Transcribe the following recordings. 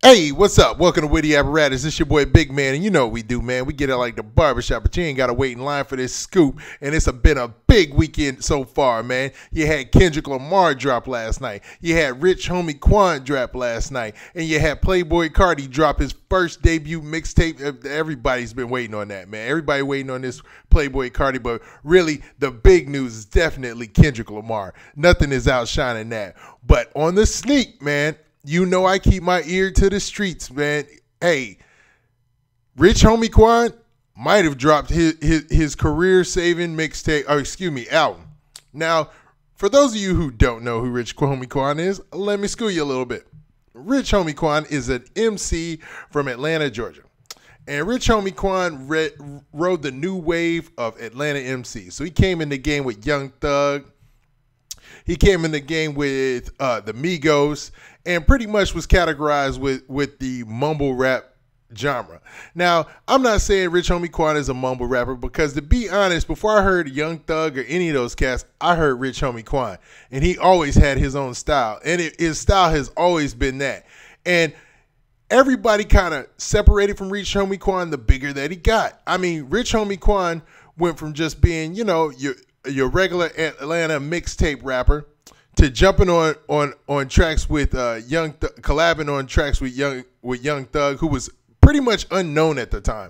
Hey, what's up? Welcome to Witty Apparatus. This your boy Big Man, and you know what we do, man. We get it like the barbershop, but you ain't got to wait in line for this scoop. And it's been a big weekend so far, man. You had Kendrick Lamar drop last night. You had Rich Homie Quan drop last night. And you had Playboy Carti drop his first debut mixtape. Everybody's been waiting on that, man. Everybody waiting on this Playboy Carti, but really the big news is definitely Kendrick Lamar. Nothing is outshining that. But on the sneak, man, you know I keep my ear to the streets, man. Hey, Rich Homie Quan might have dropped his career-saving mixtape, album. Now, for those of you who don't know who Rich Homie Quan is, let me school you a little bit. Rich Homie Quan is an MC from Atlanta, Georgia. And Rich Homie Quan rode the new wave of Atlanta MCs. So he came in the game with Young Thug. He came in the game with the Migos, and pretty much was categorized with the mumble rap genre. Now, I'm not saying Rich Homie Quan is a mumble rapper because, to be honest, before I heard Young Thug or any of those cats, I heard Rich Homie Quan, and he always had his own style, and his style has always been that. And everybody kind of separated from Rich Homie Quan the bigger that he got. I mean, Rich Homie Quan went from just being, you know, your regular Atlanta mixtape rapper to jumping on tracks with collabing on tracks with Young Thug, who was pretty much unknown at the time.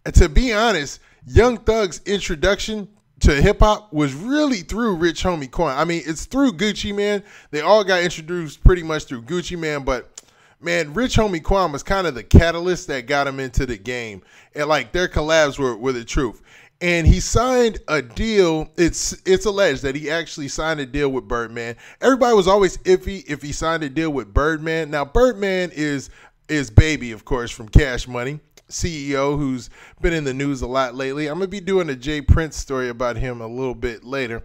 And to be honest, Young Thug's introduction to hip hop was really through Rich Homie Quan. I mean, it's through Gucci Mane. They all got introduced pretty much through Gucci Mane, but man, Rich Homie Quan was kind of the catalyst that got him into the game. And like their collabs were the truth. And he signed a deal. It's alleged that he actually signed a deal with Birdman. Everybody was always iffy if he signed a deal with Birdman. Now, Birdman is Baby, of course, from Cash Money, CEO, who's been in the news a lot lately. I'm going to be doing a Jay Prince story about him a little bit later.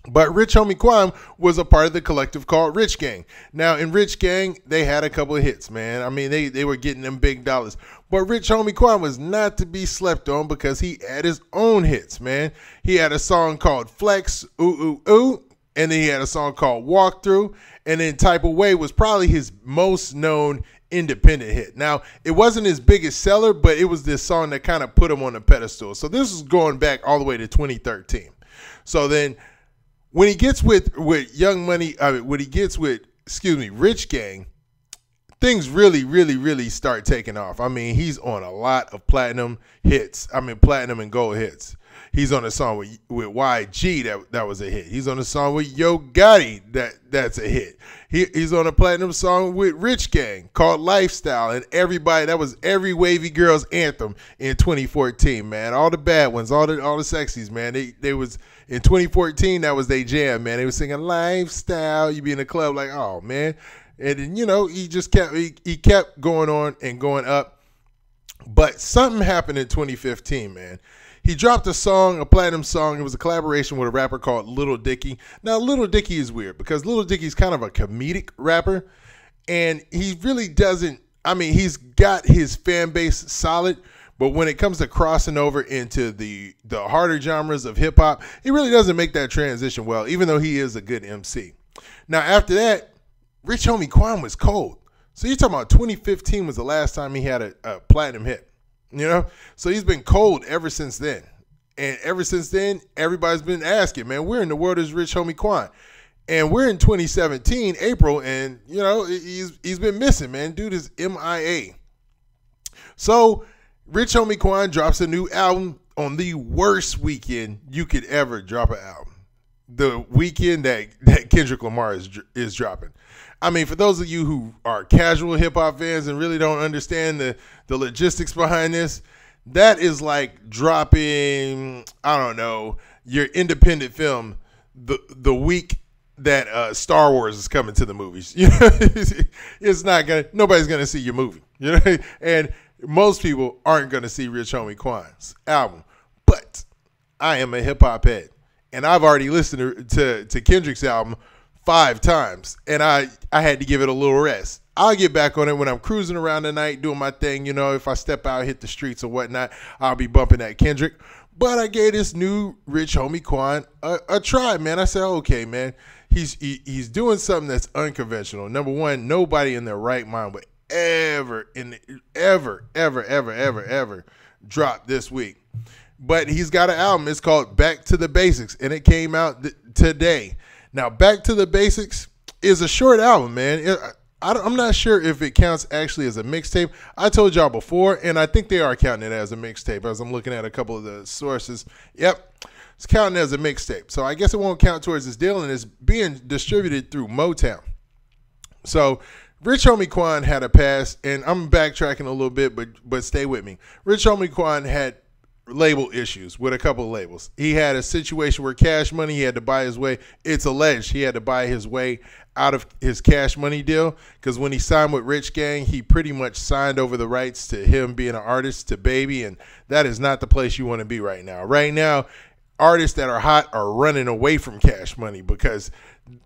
But Rich Homie Quan was a part of the collective called Rich Gang. Now, in Rich Gang, they had a couple of hits, man. I mean, they were getting them big dollars. But Rich Homie Quan was not to be slept on because he had his own hits, man. He had a song called Flex, Ooh, Ooh, Ooh. And then he had a song called Walk Through. And then Type of Way was probably his most known independent hit. Now, it wasn't his biggest seller, but it was this song that kind of put him on a pedestal. So this is going back all the way to 2013. So then when he gets with Young Money, when he gets with, Rich Gang, things really start taking off. I mean, he's on a lot of platinum hits. I mean, platinum and gold hits. He's on a song with YG that was a hit. He's on a song with Yo Gotti that's a hit. He's on a platinum song with Rich Gang called Lifestyle, and that was every wavy girl's anthem in 2014, man. All the bad ones, all the sexies, man. They was in 2014, that was their jam, man. They was singing Lifestyle. You be in the club like, oh man. And then, you know, he just kept going on and going up. But something happened in 2015, man. He dropped a platinum song. It was a collaboration with a rapper called Little Dicky. Now, Little Dicky is weird because Little Dicky's kind of a comedic rapper. And he really doesn't, I mean, he's got his fan base solid. But when it comes to crossing over into the harder genres of hip hop, he really doesn't make that transition well, even though he is a good MC. Now, after that, Rich Homie Quan was cold. So you're talking about 2015 was the last time he had a platinum hit, you know? So he's been cold ever since then. And ever since then, everybody's been asking, man, where in the world is Rich Homie Quan? And we're in 2017, April, and, you know, he's been missing, man. Dude is MIA. So Rich Homie Quan drops a new album on the worst weekend you could ever drop an album. The weekend that Kendrick Lamar is dropping. I mean, for those of you who are casual hip-hop fans and really don't understand the logistics behind this, that is like dropping, I don't know, your independent film the week that Star Wars is coming to the movies. You know, nobody's gonna see your movie. You know, and most people aren't gonna see Rich Homie Quan's album. But I am a hip-hop head, and I've already listened to Kendrick's album 5 times, and I had to give it a little rest. I'll get back on it when I'm cruising around the night, doing my thing. You know, if I step out, hit the streets or whatnot, I'll be bumping that Kendrick. But I gave this new Rich Homie Quan a try, man. I said, okay, man, he's doing something that's unconventional. Number one, nobody in their right mind would ever dropped this week. But he's got an album. It's called Back to the Basics, and it came out today. Now, Back to the Basics is a short album, man. I'm not sure if it counts actually as a mixtape. I told y'all before, and I think they are counting it as a mixtape as I'm looking at a couple of the sources. Yep, it's counting as a mixtape. So I guess it won't count towards this deal, and it's being distributed through Motown. So Rich Homie Quan had a past, and I'm backtracking a little bit, but stay with me. Rich Homie Quan had label issues with a couple of labels. He had a situation where Cash Money, he had to buy his way. It's alleged he had to buy his way out of his Cash Money deal because when he signed with Rich Gang, he pretty much signed over the rights to him being an artist to Baby, and that is not the place you want to be right now. Right now, artists that are hot are running away from Cash Money because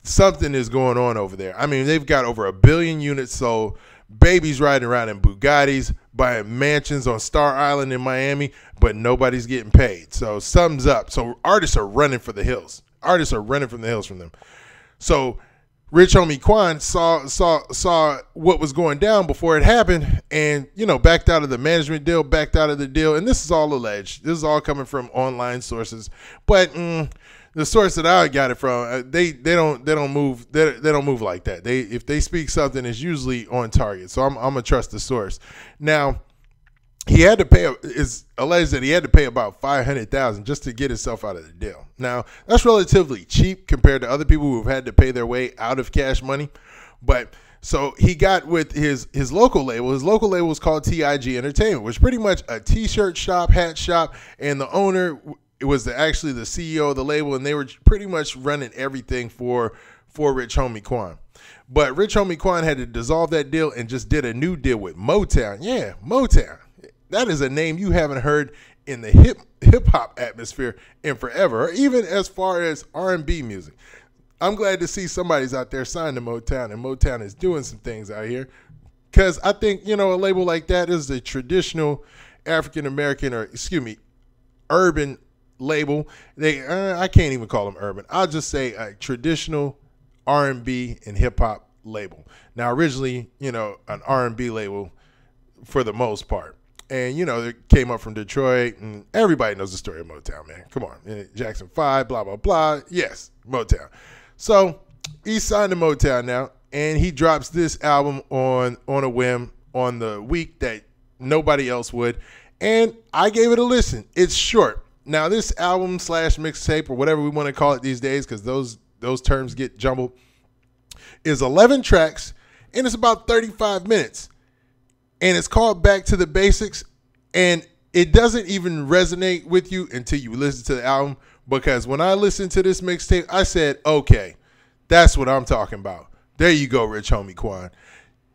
something is going on over there. I mean, they've got over 1 billion units sold. Baby's riding around in Bugattis, buying mansions on Star Island in Miami, but nobody's getting paid. So something's up. So artists are running for the hills. Artists are running from the hills from them. So Rich Homie Quan saw what was going down before it happened and, backed out of the management deal, backed out of the deal. And this is all alleged. This is all coming from online sources. But the source that I got it from, they don't move like that. If they speak something, it's usually on target. So I'm gonna trust the source. Now, he had to pay. It's alleged that he had to pay about $500,000 just to get himself out of the deal. Now that's relatively cheap compared to other people who've had to pay their way out of Cash Money. But so he got with his local label. His local label was called TIG Entertainment, which is pretty much a T-shirt shop, hat shop, and the owner. It was actually the CEO of the label, and they were pretty much running everything for Rich Homie Quan. But Rich Homie Quan had to dissolve that deal and just did a new deal with Motown. Yeah, Motown. That is a name you haven't heard in the hip-hop atmosphere in forever, or even as far as R&B music. I'm glad to see somebody's out there signed to Motown, and Motown is doing some things out here. Because I think, a label like that is a traditional African-American, or urban label. I can't even call them urban. I'll just say a traditional R&B and hip hop label. Now, originally, an R&B label for the most part, and it came up from Detroit, and everybody knows the story of Motown, man. Come on, Jackson 5, blah blah blah. Yes, Motown. So he's signed to Motown now, and he drops this album on a whim on the week that nobody else would, and I gave it a listen. It's short. Now, this album / mixtape, or whatever we want to call it these days, because those terms get jumbled, is 11 tracks, and it's about 35 minutes. And it's called Back to the Basics, and it doesn't even resonate with you until you listen to the album, because when I listened to this mixtape, I said, okay, that's what I'm talking about. There you go, Rich Homie Quan.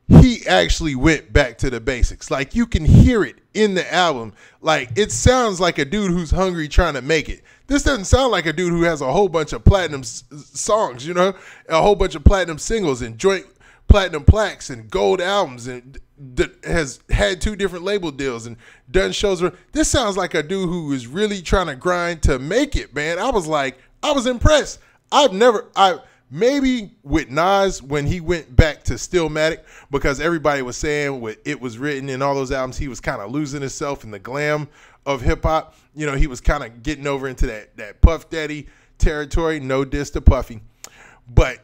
He actually went back to the basics. Like, you can hear it in the album. Like, it sounds like a dude who's hungry trying to make it. This doesn't sound like a dude who has a whole bunch of platinum songs, a whole bunch of platinum singles and joint platinum plaques and gold albums, and has had 2 different label deals and done shows. This sounds like a dude who is really trying to grind to make it, man. I was impressed. Maybe with Nas when he went back to Stillmatic, because everybody was saying when it was written in all those albums, he was kind of losing himself in the glam of hip hop. He was kind of getting over into that Puff Daddy territory. No diss to Puffy. But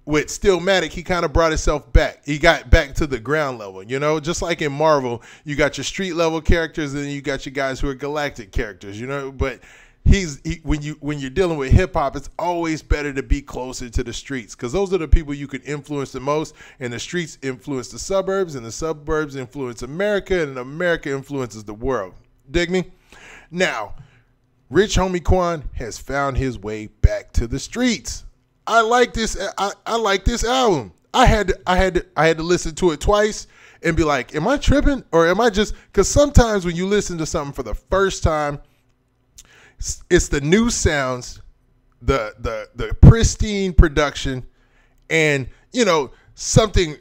with Stillmatic, he kind of brought himself back. He got back to the ground level, just like in Marvel, you got your street level characters and then you got your guys who are galactic characters, but when you're dealing with hip hop, it's always better to be closer to the streets, because those are the people you can influence the most, and the streets influence the suburbs, and the suburbs influence America, and America influences the world. Dig me? Now, Rich Homie Quan has found his way back to the streets. I like this. I like this album. I had to listen to it twice and be like, am I tripping, or am I just? Because sometimes when you listen to something for the first time, it's the new sounds, the pristine production, and something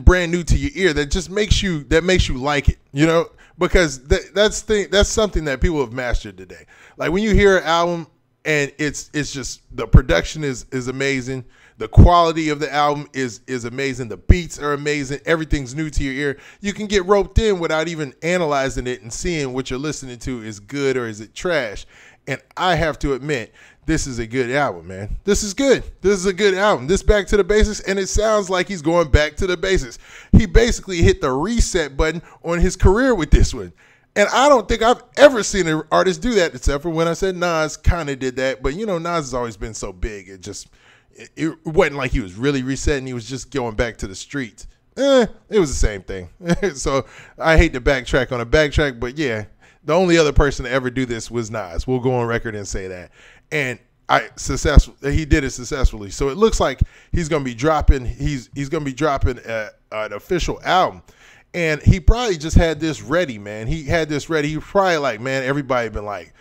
brand new to your ear that just makes you like it, because that's something that people have mastered today. Like when you hear an album and it's just the production is amazing, The quality of the album is amazing. The beats are amazing. Everything's new to your ear. You can get roped in without even analyzing it and seeing what you're listening to is good or is it trash. And I have to admit, this is a good album, man. This is good. This is a good album. This Back to the Basics, and it sounds like he's going back to the basics. He basically hit the reset button on his career with this one. And I don't think I've ever seen an artist do that, except for when I said Nas kind of did that. But, you know, Nas has always been so big. It wasn't like he was really resetting. He was just going back to the streets. It was the same thing. So I hate to backtrack on a backtrack, but yeah, the only other person to ever do this was Nas. We'll go on record and say that. And he did it successfully. So it looks like he's going to be dropping. He's going to be dropping an official album. And he probably just had this ready, man. He had this ready. He was probably like, man, everybody been like,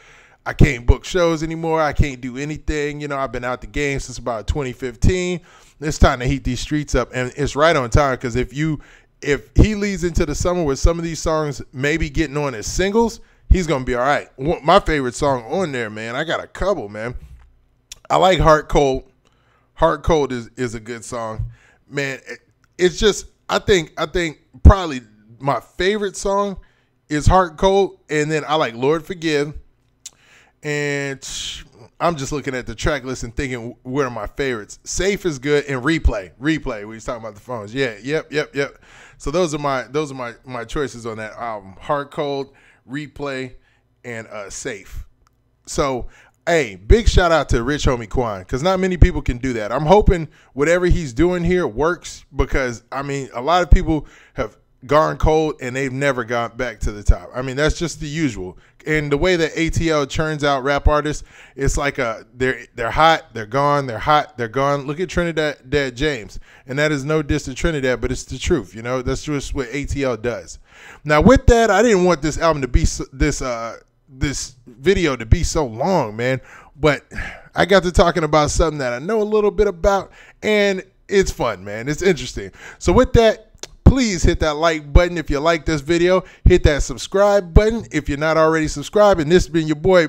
I can't book shows anymore. I can't do anything. You know, I've been out the game since about 2015. It's time to heat these streets up. And it's right on time, because if he leads into the summer with some of these songs maybe getting on as singles, he's going to be all right. My favorite song on there, man, I got a couple, man. I like Heart Cold. Heart Cold is a good song. Man, it's just, I think probably my favorite song is Heart Cold, and then I like Lord Forgive. And I'm just looking at the track list and thinking, what are my favorites? Safe is good, and Replay. We was talking about the phones. Yeah, yep. So those are my choices on that album. Heart Cold, Replay, and Safe. So, hey, big shout out to Rich Homie Quan, because not many people can do that. I'm hoping whatever he's doing here works, because, I mean, a lot of people have gone cold and they've never gone back to the top. I mean, that's just the usual. And the way that ATL churns out rap artists, it's like they're hot, they're gone, they're hot, they're gone. Look at Trinidad James. And that is no diss to Trinidad, but it's the truth. You know, that's just what ATL does. Now, with that, I didn't want this album to be this video to be so long, man. But I got to talking about something that I know a little bit about, and it's fun, man. It's interesting. So with that, please hit that like button if you like this video. Hit that subscribe button if you're not already subscribed. And this has been your boy,